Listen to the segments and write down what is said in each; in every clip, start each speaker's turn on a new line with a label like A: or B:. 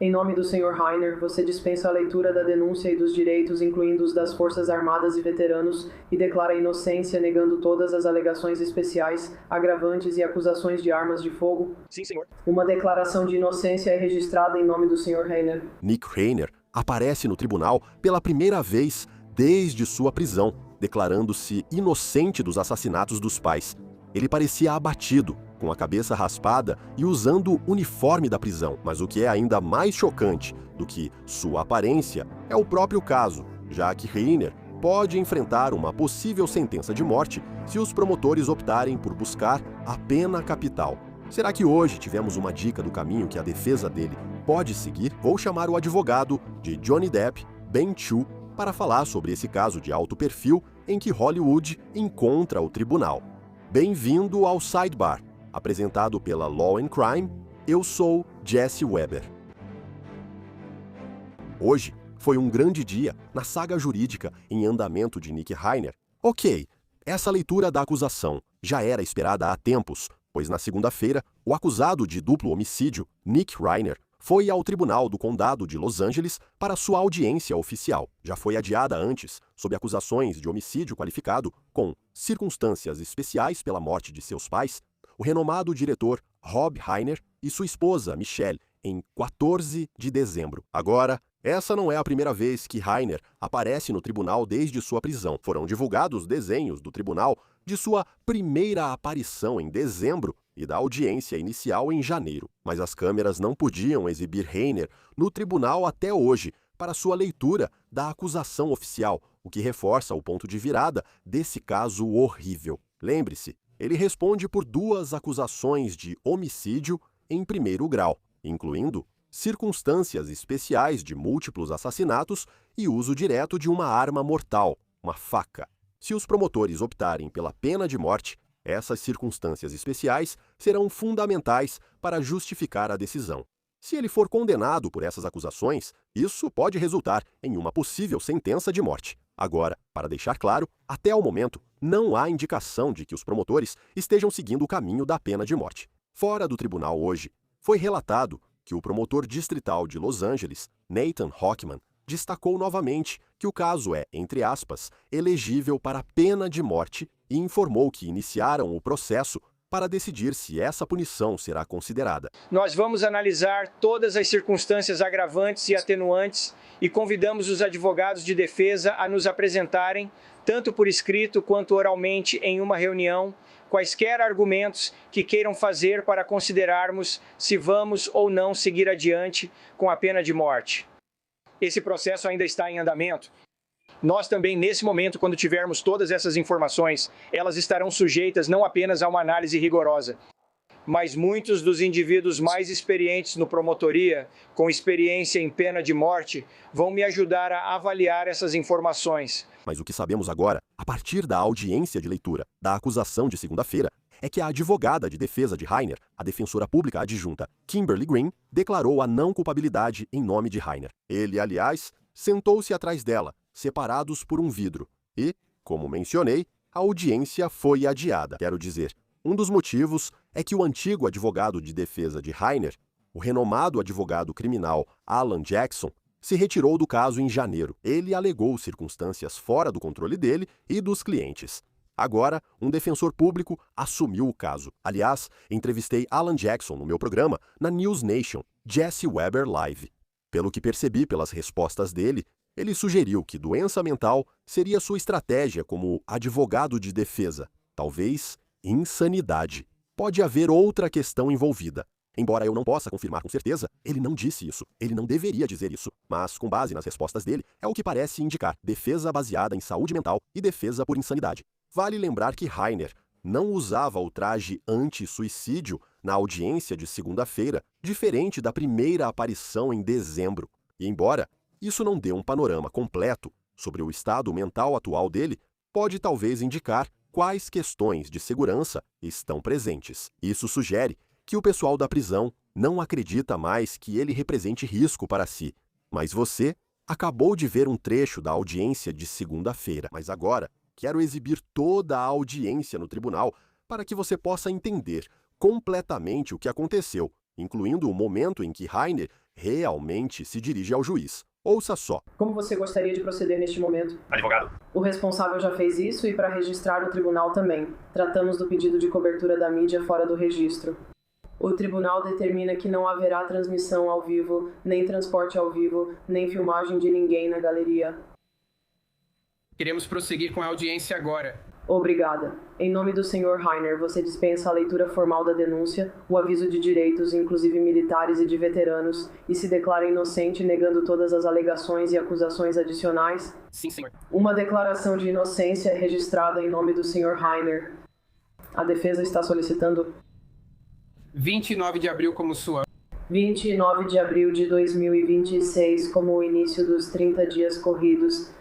A: Em nome do Sr. Rainer, você dispensa a leitura da denúncia e dos direitos, incluindo os das Forças Armadas e veteranos, e declara inocência, negando todas as alegações especiais, agravantes e acusações de armas de fogo?
B: Sim, senhor.
A: Uma declaração de inocência é registrada em nome do Sr. Rainer.
C: Nick Rainer aparece no tribunal pela primeira vez desde sua prisão, declarando-se inocente dos assassinatos dos pais. Ele parecia abatido, com a cabeça raspada e usando o uniforme da prisão. Mas o que é ainda mais chocante do que sua aparência é o próprio caso, já que Rainer pode enfrentar uma possível sentença de morte se os promotores optarem por buscar a pena capital. Será que hoje tivemos uma dica do caminho que a defesa dele pode seguir? Vou chamar o advogado de Johnny Depp, Ben Chu, para falar sobre esse caso de alto perfil em que Hollywood encontra o tribunal. Bem-vindo ao Sidebar, apresentado pela Law and Crime. Eu sou Jesse Weber. Hoje foi um grande dia na saga jurídica em andamento de Nick Rainer. Ok, essa leitura da acusação já era esperada há tempos, pois na segunda-feira, o acusado de duplo homicídio, Nick Rainer, foi ao Tribunal do Condado de Los Angeles para sua audiência oficial. Já foi adiada antes, sob acusações de homicídio qualificado com circunstâncias especiais pela morte de seus pais, o renomado diretor Rob Reiner e sua esposa Michelle, em 14 de dezembro. Agora, essa não é a primeira vez que Rainer aparece no tribunal desde sua prisão. Foram divulgados desenhos do tribunal de sua primeira aparição em dezembro e da audiência inicial em janeiro. Mas as câmeras não podiam exibir Rainer no tribunal até hoje para sua leitura da acusação oficial, o que reforça o ponto de virada desse caso horrível. Lembre-se, ele responde por 2 acusações de homicídio em primeiro grau, incluindo circunstâncias especiais de múltiplos assassinatos e uso direto de uma arma mortal, uma faca. Se os promotores optarem pela pena de morte, essas circunstâncias especiais serão fundamentais para justificar a decisão. Se ele for condenado por essas acusações, isso pode resultar em uma possível sentença de morte. Agora, para deixar claro, até o momento, não há indicação de que os promotores estejam seguindo o caminho da pena de morte. Fora do tribunal hoje, foi relatado que o promotor distrital de Los Angeles, Nathan Hochman, destacou novamente que o caso é, entre aspas, elegível para pena de morte e informou que iniciaram o processo para decidir se essa punição será considerada.
B: Nós vamos analisar todas as circunstâncias agravantes e atenuantes e convidamos os advogados de defesa a nos apresentarem, tanto por escrito quanto oralmente em uma reunião, quaisquer argumentos que queiram fazer para considerarmos se vamos ou não seguir adiante com a pena de morte. Esse processo ainda está em andamento. Nós também, nesse momento, quando tivermos todas essas informações, elas estarão sujeitas não apenas a uma análise rigorosa, mas muitos dos indivíduos mais experientes no promotoria, com experiência em pena de morte, vão me ajudar a avaliar essas informações.
C: Mas o que sabemos agora, a partir da audiência de leitura da acusação de segunda-feira, é que a advogada de defesa de Rainer, a defensora pública adjunta Kimberly Green, declarou a não culpabilidade em nome de Rainer. Ele, aliás, sentou-se atrás dela, separados por um vidro. E, como mencionei, a audiência foi adiada. Quero dizer, um dos motivos é que o antigo advogado de defesa de Rainer, o renomado advogado criminal Alan Jackson, se retirou do caso em janeiro. Ele alegou circunstâncias fora do controle dele e dos clientes. Agora, um defensor público assumiu o caso. Aliás, entrevistei Alan Jackson no meu programa na News Nation, Jesse Weber Live. Pelo que percebi pelas respostas dele, ele sugeriu que doença mental seria sua estratégia como advogado de defesa. Talvez insanidade. Pode haver outra questão envolvida. Embora eu não possa confirmar com certeza, ele não disse isso. Ele não deveria dizer isso. Mas, com base nas respostas dele, é o que parece indicar defesa baseada em saúde mental e defesa por insanidade. Vale lembrar que Rainer não usava o traje anti-suicídio na audiência de segunda-feira, diferente da primeira aparição em dezembro. E embora isso não dê um panorama completo sobre o estado mental atual dele, pode talvez indicar quais questões de segurança estão presentes. Isso sugere que o pessoal da prisão não acredita mais que ele represente risco para si. Mas você acabou de ver um trecho da audiência de segunda-feira. Mas agora, quero exibir toda a audiência no tribunal para que você possa entender completamente o que aconteceu, incluindo o momento em que Rainer realmente se dirige ao juiz. Ouça só.
A: Como você gostaria de proceder neste momento?
D: Advogado.
A: O responsável já fez isso e para registrar no tribunal também. Tratamos do pedido de cobertura da mídia fora do registro. O tribunal determina que não haverá transmissão ao vivo, nem transporte ao vivo, nem filmagem de ninguém na galeria.
E: Queremos prosseguir com a audiência agora.
A: Obrigada. Em nome do Sr. Rainer, você dispensa a leitura formal da denúncia, o aviso de direitos, inclusive militares e de veteranos, e se declara inocente, negando todas as alegações e acusações adicionais?
E: Sim, senhor.
A: Uma declaração de inocência é registrada em nome do Sr. Rainer. A defesa está solicitando
E: 29 de abril como sua.
A: 29 de abril de 2026 como o início dos 30 dias corridos.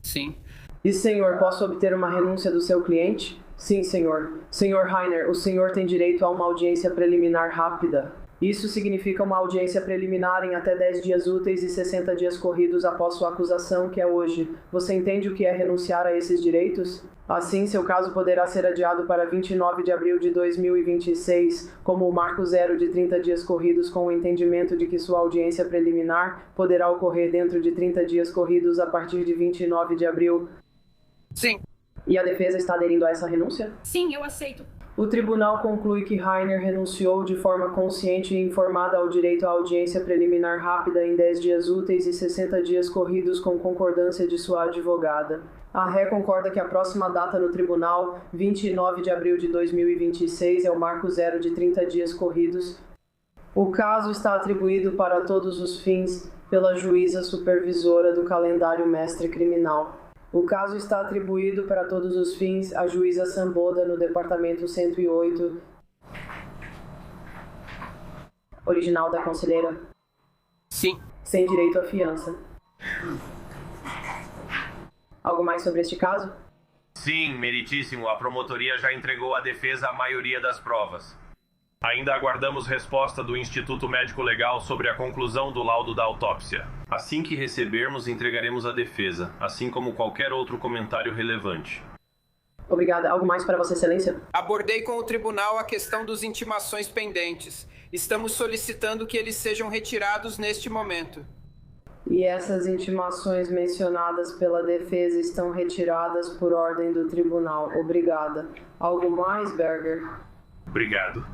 E: Sim.
A: E, senhor, posso obter uma renúncia do seu cliente? Sim, senhor. Senhor Rainer, o senhor tem direito a uma audiência preliminar rápida. Isso significa uma audiência preliminar em até 10 dias úteis e 60 dias corridos após sua acusação, que é hoje. Você entende o que é renunciar a esses direitos? Assim, seu caso poderá ser adiado para 29 de abril de 2026, como o marco zero de 30 dias corridos, com o entendimento de que sua audiência preliminar poderá ocorrer dentro de 30 dias corridos a partir de 29 de abril.
E: Sim.
A: E a defesa está aderindo a essa renúncia?
F: Sim, eu aceito.
A: O tribunal conclui que Rainer renunciou de forma consciente e informada ao direito à audiência preliminar rápida em 10 dias úteis e 60 dias corridos com concordância de sua advogada. A ré concorda que a próxima data no tribunal, 29 de abril de 2026, é o marco zero de 30 dias corridos. O caso está atribuído para todos os fins pela juíza supervisora do calendário mestre criminal. O caso está atribuído para todos os fins à juíza Samboda no Departamento 108. Original da conselheira.
E: Sim.
A: Sem direito à fiança. Algo mais sobre este caso?
D: Sim, meritíssimo. A promotoria já entregou à defesa a maioria das provas. Ainda aguardamos resposta do Instituto Médico Legal sobre a conclusão do laudo da autópsia. Assim que recebermos, entregaremos à defesa, assim como qualquer outro comentário relevante.
A: Obrigada. Algo mais para Vossa Excelência?
E: Abordei com o tribunal a questão dos intimações pendentes. Estamos solicitando que eles sejam retirados neste momento.
A: E essas intimações mencionadas pela defesa estão retiradas por ordem do tribunal. Obrigada. Algo mais, Berger?
D: Obrigado.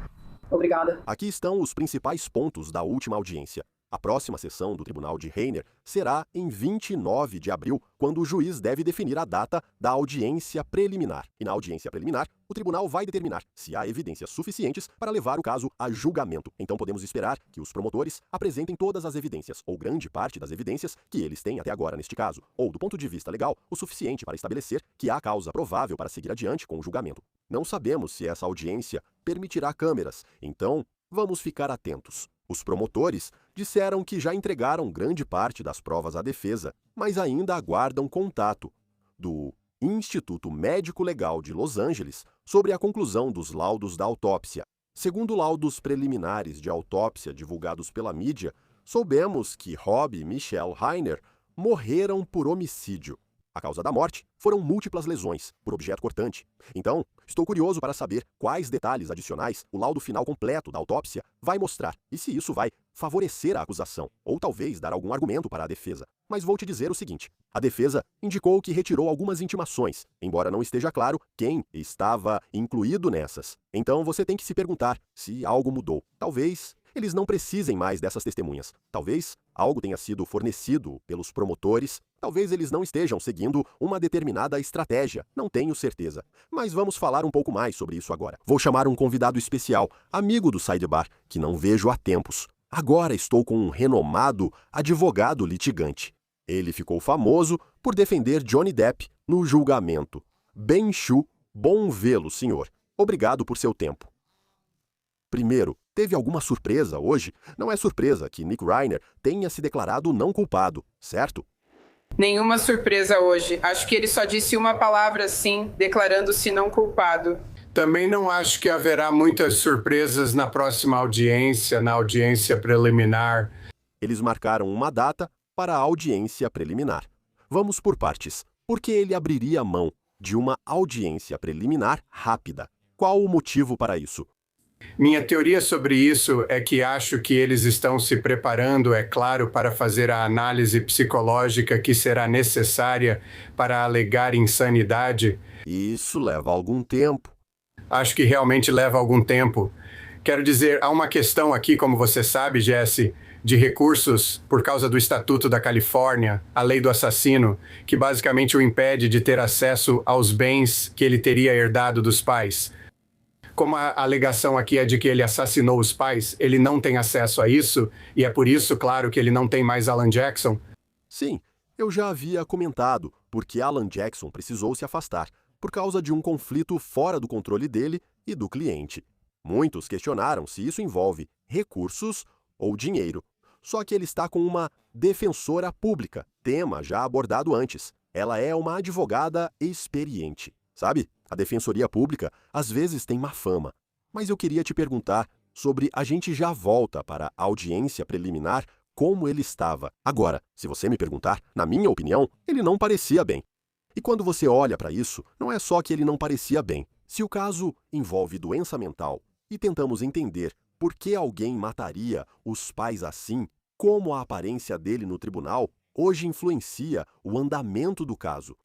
A: Obrigada.
C: Aqui estão os principais pontos da última audiência. A próxima sessão do Tribunal de Rainer será em 29 de abril, quando o juiz deve definir a data da audiência preliminar. E na audiência preliminar, o tribunal vai determinar se há evidências suficientes para levar o caso a julgamento. Então podemos esperar que os promotores apresentem todas as evidências, ou grande parte das evidências que eles têm até agora neste caso, ou do ponto de vista legal, o suficiente para estabelecer que há causa provável para seguir adiante com o julgamento. Não sabemos se essa audiência permitirá câmeras, então vamos ficar atentos. Os promotores disseram que já entregaram grande parte das provas à defesa, mas ainda aguardam contato do Instituto Médico Legal de Los Angeles sobre a conclusão dos laudos da autópsia. Segundo laudos preliminares de autópsia divulgados pela mídia, soubemos que Rob e Michelle Rainer morreram por homicídio. A causa da morte foram múltiplas lesões por objeto cortante. Então, estou curioso para saber quais detalhes adicionais o laudo final completo da autópsia vai mostrar e se isso vai favorecer a acusação ou talvez dar algum argumento para a defesa. Mas vou te dizer o seguinte: a defesa indicou que retirou algumas intimações, embora não esteja claro quem estava incluído nessas. Então você tem que se perguntar se algo mudou. Talvez eles não precisem mais dessas testemunhas. Talvez algo tenha sido fornecido pelos promotores. Talvez eles não estejam seguindo uma determinada estratégia. Não tenho certeza. Mas vamos falar um pouco mais sobre isso agora. Vou chamar um convidado especial, amigo do Sidebar, que não vejo há tempos. Agora estou com um renomado advogado litigante. Ele ficou famoso por defender Johnny Depp no julgamento. Ben Chu, bom vê-lo, senhor. Obrigado por seu tempo. Primeiro, teve alguma surpresa hoje? Não é surpresa que Nick Rainer tenha se declarado não culpado, certo?
E: Nenhuma surpresa hoje. Acho que ele só disse uma palavra sim, declarando-se não culpado.
G: Também não acho que haverá muitas surpresas na próxima audiência, na audiência preliminar.
C: Eles marcaram uma data para a audiência preliminar. Vamos por partes. Por que ele abriria mão de uma audiência preliminar rápida? Qual o motivo para isso?
G: Minha teoria sobre isso é que acho que eles estão se preparando, é claro, para fazer a análise psicológica que será necessária para alegar insanidade.
C: Isso leva algum tempo.
G: Acho que realmente leva algum tempo. Quero dizer, há uma questão aqui, como você sabe, Jesse, de recursos por causa do Estatuto da Califórnia, a lei do assassino, que basicamente o impede de ter acesso aos bens que ele teria herdado dos pais. Como a alegação aqui é de que ele assassinou os pais, ele não tem acesso a isso, e é por isso, claro, que ele não tem mais Alan Jackson.
C: Sim, eu já havia comentado porque Alan Jackson precisou se afastar por causa de um conflito fora do controle dele e do cliente. Muitos questionaram se isso envolve recursos ou dinheiro. Só que ele está com uma defensora pública, tema já abordado antes. Ela é uma advogada experiente, sabe? A defensoria pública às vezes tem má fama. Mas eu queria te perguntar sobre a gente já volta para a audiência preliminar como ele estava. Agora, se você me perguntar, na minha opinião, ele não parecia bem. E quando você olha para isso, não é só que ele não parecia bem. Se o caso envolve doença mental e tentamos entender por que alguém mataria os pais assim, como a aparência dele no tribunal hoje influencia o andamento do caso.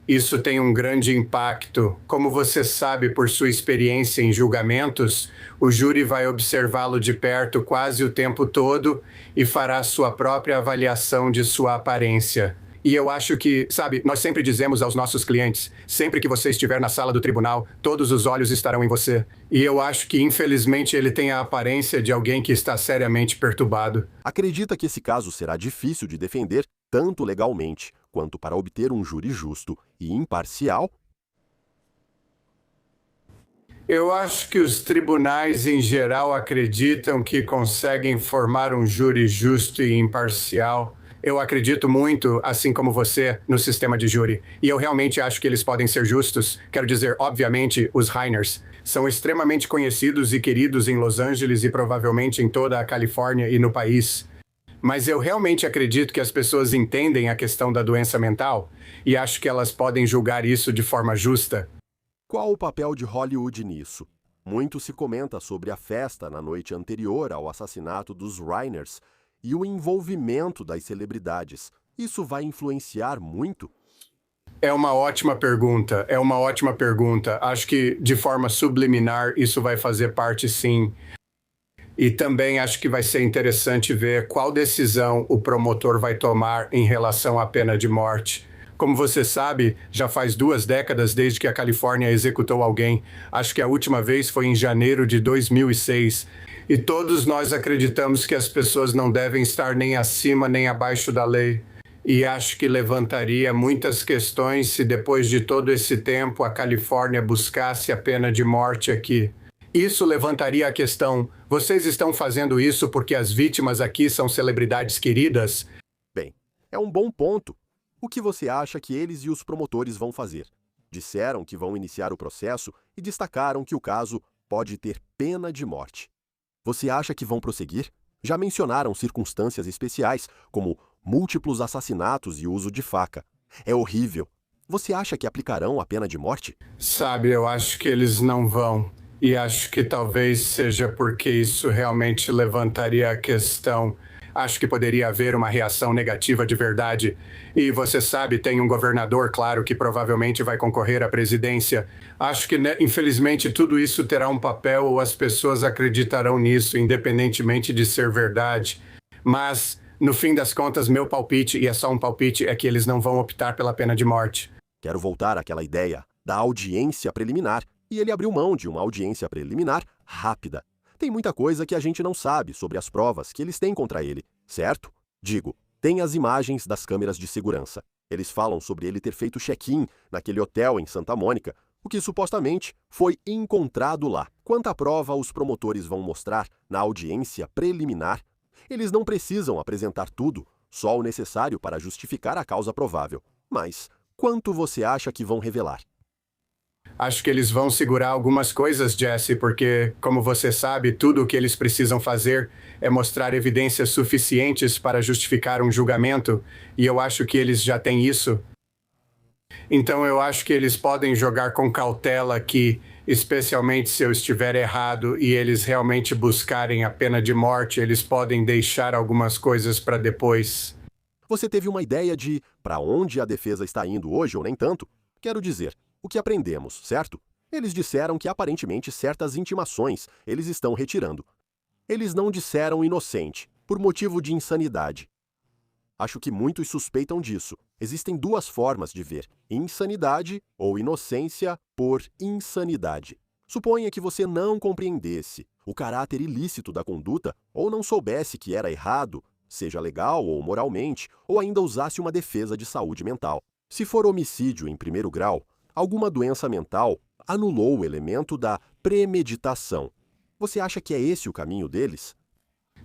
G: Isso tem um grande impacto. Como você sabe por sua experiência em julgamentos, o júri vai observá-lo de perto quase o tempo todo e fará sua própria avaliação de sua aparência. E eu acho que, sabe, nós sempre dizemos aos nossos clientes, sempre que você estiver na sala do tribunal, todos os olhos estarão em você. E eu acho que, infelizmente, ele tem a aparência de alguém que está seriamente perturbado.
C: Acredita que esse caso será difícil de defender, tanto legalmente quanto para obter um júri justo e imparcial?
G: Eu acho que os tribunais, em geral, acreditam que conseguem formar um júri justo e imparcial. Eu acredito muito, assim como você, no sistema de júri. E eu realmente acho que eles podem ser justos. Quero dizer, obviamente, os Rainers são extremamente conhecidos e queridos em Los Angeles e provavelmente em toda a Califórnia e no país. Mas eu realmente acredito que as pessoas entendem a questão da doença mental e acho que elas podem julgar isso de forma justa.
C: Qual o papel de Hollywood nisso? Muito se comenta sobre a festa na noite anterior ao assassinato dos Rainers e o envolvimento das celebridades. Isso vai influenciar muito?
G: É uma ótima pergunta, Acho que, de forma subliminar, isso vai fazer parte, sim. E também acho que vai ser interessante ver qual decisão o promotor vai tomar em relação à pena de morte. Como você sabe, já faz 2 décadas desde que a Califórnia executou alguém. Acho que a última vez foi em janeiro de 2006. E todos nós acreditamos que as pessoas não devem estar nem acima nem abaixo da lei. E acho que levantaria muitas questões se depois de todo esse tempo a Califórnia buscasse a pena de morte aqui. Isso levantaria a questão, vocês estão fazendo isso porque as vítimas aqui são celebridades queridas?
C: Bem, é um bom ponto. O que você acha que eles e os promotores vão fazer? Disseram que vão iniciar o processo e destacaram que o caso pode ter pena de morte. Você acha que vão prosseguir? Já mencionaram circunstâncias especiais, como múltiplos assassinatos e uso de faca. É horrível. Você acha que aplicarão a pena de morte?
G: Sabe, eu acho que eles não vão. E acho que talvez seja porque isso realmente levantaria a questão. Acho que poderia haver uma reação negativa de verdade. E você sabe, tem um governador, claro, que provavelmente vai concorrer à presidência. Acho que, infelizmente, tudo isso terá um papel ou as pessoas acreditarão nisso, independentemente de ser verdade. Mas, no fim das contas, meu palpite, e é só um palpite, é que eles não vão optar pela pena de morte.
C: Quero voltar àquela ideia da audiência preliminar. E ele abriu mão de uma audiência preliminar rápida. Tem muita coisa que a gente não sabe sobre as provas que eles têm contra ele, certo? Digo, tem as imagens das câmeras de segurança. Eles falam sobre ele ter feito check-in naquele hotel em Santa Mônica, o que supostamente foi encontrado lá. Quanta prova os promotores vão mostrar na audiência preliminar? Eles não precisam apresentar tudo, só o necessário para justificar a causa provável. Mas quanto você acha que vão revelar?
G: Acho que eles vão segurar algumas coisas, Jesse, porque, como você sabe, tudo o que eles precisam fazer é mostrar evidências suficientes para justificar um julgamento, e eu acho que eles já têm isso. Então eu acho que eles podem jogar com cautela aqui especialmente se eu estiver errado e eles realmente buscarem a pena de morte, eles podem deixar algumas coisas para depois.
C: Você teve uma ideia de para onde a defesa está indo hoje ou nem tanto? Quero dizer, o que aprendemos, certo? Eles disseram que aparentemente certas intimações eles estão retirando. Eles não disseram inocente, por motivo de insanidade. Acho que muitos suspeitam disso. Existem duas formas de ver: insanidade ou inocência por insanidade. Suponha que você não compreendesse o caráter ilícito da conduta ou não soubesse que era errado, seja legal ou moralmente, ou ainda usasse uma defesa de saúde mental. Se for homicídio em primeiro grau, alguma doença mental anulou o elemento da premeditação. Você acha que é esse o caminho deles?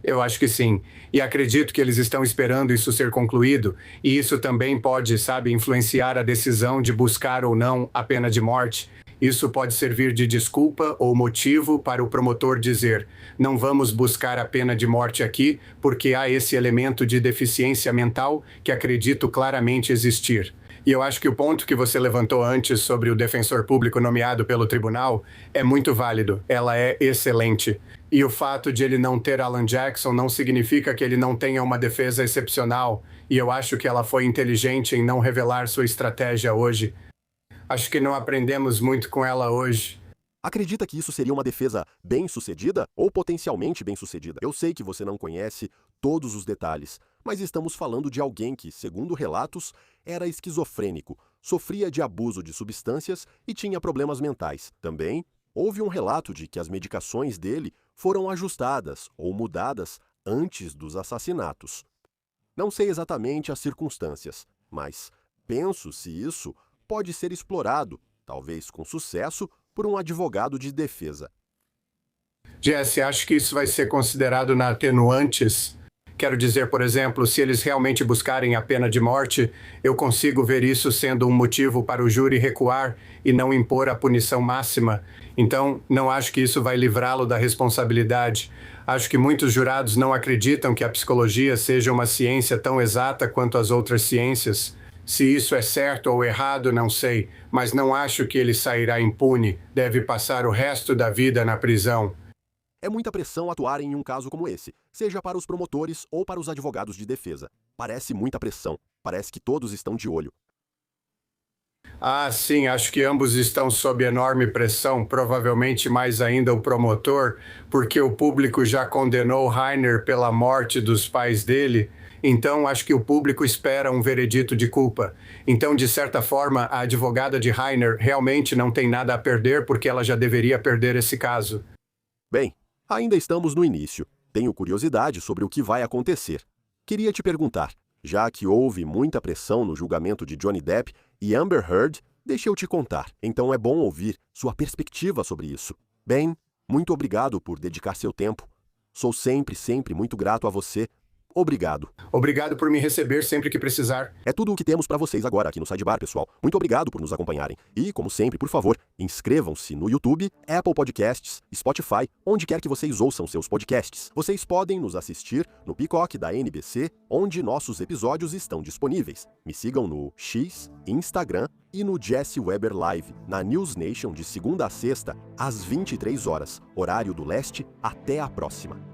G: Eu acho que sim, e acredito que eles estão esperando isso ser concluído, e isso também pode, influenciar a decisão de buscar ou não a pena de morte. Isso pode servir de desculpa ou motivo para o promotor dizer: não vamos buscar a pena de morte aqui, porque há esse elemento de deficiência mental que acredito claramente existir. E eu acho que o ponto que você levantou antes sobre o defensor público nomeado pelo tribunal é muito válido. Ela é excelente. E o fato de ele não ter Alan Jackson não significa que ele não tenha uma defesa excepcional. E eu acho que ela foi inteligente em não revelar sua estratégia hoje. Acho que não aprendemos muito com ela hoje.
C: Acredita que isso seria uma defesa bem-sucedida ou potencialmente bem-sucedida? Eu sei que você não conhece todos os detalhes, mas estamos falando de alguém que, segundo relatos, era esquizofrênico, sofria de abuso de substâncias e tinha problemas mentais. Também houve um relato de que as medicações dele foram ajustadas ou mudadas antes dos assassinatos. Não sei exatamente as circunstâncias, mas penso se isso pode ser explorado, talvez com sucesso, por um advogado de defesa.
G: Jesse, acho que isso vai ser considerado na atenuantes. Quero dizer, por exemplo, se eles realmente buscarem a pena de morte, eu consigo ver isso sendo um motivo para o júri recuar e não impor a punição máxima. Então, não acho que isso vai livrá-lo da responsabilidade. Acho que muitos jurados não acreditam que a psicologia seja uma ciência tão exata quanto as outras ciências. Se isso é certo ou errado, não sei, mas não acho que ele sairá impune. Deve passar o resto da vida na prisão.
C: É muita pressão atuar em um caso como esse, seja para os promotores ou para os advogados de defesa. Parece muita pressão. Parece que todos estão de olho.
G: Ah, sim, acho que ambos estão sob enorme pressão, provavelmente mais ainda o promotor, porque o público já condenou Rainer pela morte dos pais dele. Então, acho que o público espera um veredito de culpa. Então, de certa forma, a advogada de Rainer realmente não tem nada a perder porque ela já deveria perder esse caso.
C: Bem, ainda estamos no início. Tenho curiosidade sobre o que vai acontecer. Queria te perguntar, já que houve muita pressão no julgamento de Johnny Depp e Amber Heard, deixa eu te contar. Então é bom ouvir sua perspectiva sobre isso. Bem, muito obrigado por dedicar seu tempo. Sou sempre muito grato a você. Obrigado.
G: Obrigado por me receber sempre que precisar.
C: É tudo o que temos para vocês agora aqui no Sidebar, pessoal. Muito obrigado por nos acompanharem. E, como sempre, por favor, inscrevam-se no YouTube, Apple Podcasts, Spotify, onde quer que vocês ouçam seus podcasts. Vocês podem nos assistir no Peacock da NBC, onde nossos episódios estão disponíveis. Me sigam no X, Instagram e no Jesse Weber Live, na News Nation de segunda a sexta, às 23 horas, horário do leste. Até a próxima.